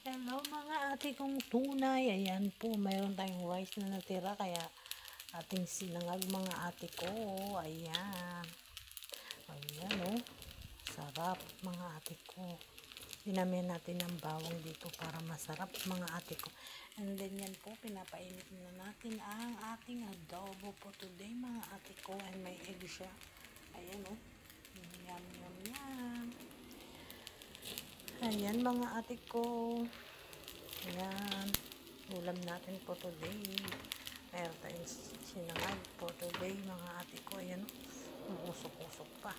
Hello mga ate kong tunay. Ayan po, mayroon tayong rice na natira kaya ating sinangag mga ate ko. Ayan. Ayan oh. Sarap mga ate ko. Dinamihan natin ng bawang dito para masarap mga ate ko. And then yan po, pinapainit na natin ang ating adobo po today mga ate ko. And may egg siya. Ayan oh. Yum, yum, yum. Ayan mga ate ko. Ayan. Ulam natin po today. Meron tayong sinangag po today mga ate ko. Ayan. Usok-usok pa.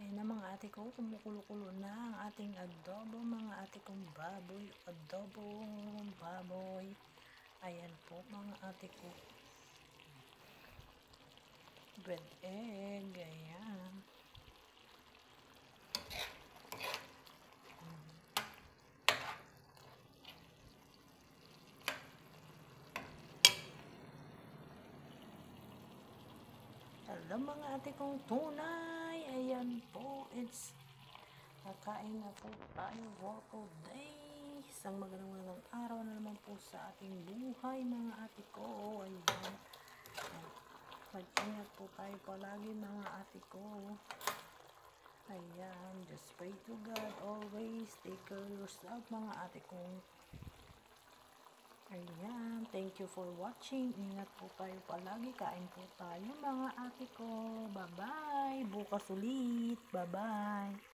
Ayan na mga ate ko, kumukulo-kulo na ang ating adobo, mga ate kong baboy, adobong baboy. Ayan po mga ate ko. Bread egg, ayan. Hello mga ate kong tunay. Ayan po, kakain na po tayo for today. Isang magandang araw na naman po sa ating buhay mga ate ko. Ayan. Mag-ingat po tayo palagi mga ate ko. Ayan. Just pray to God always. Take care of yourself mga ate ko. Ayan. Thank you for watching. Ingat po tayo palagi. Kain po tayo mga ate ko. Bye-bye. Bukas ulit. Bye-bye.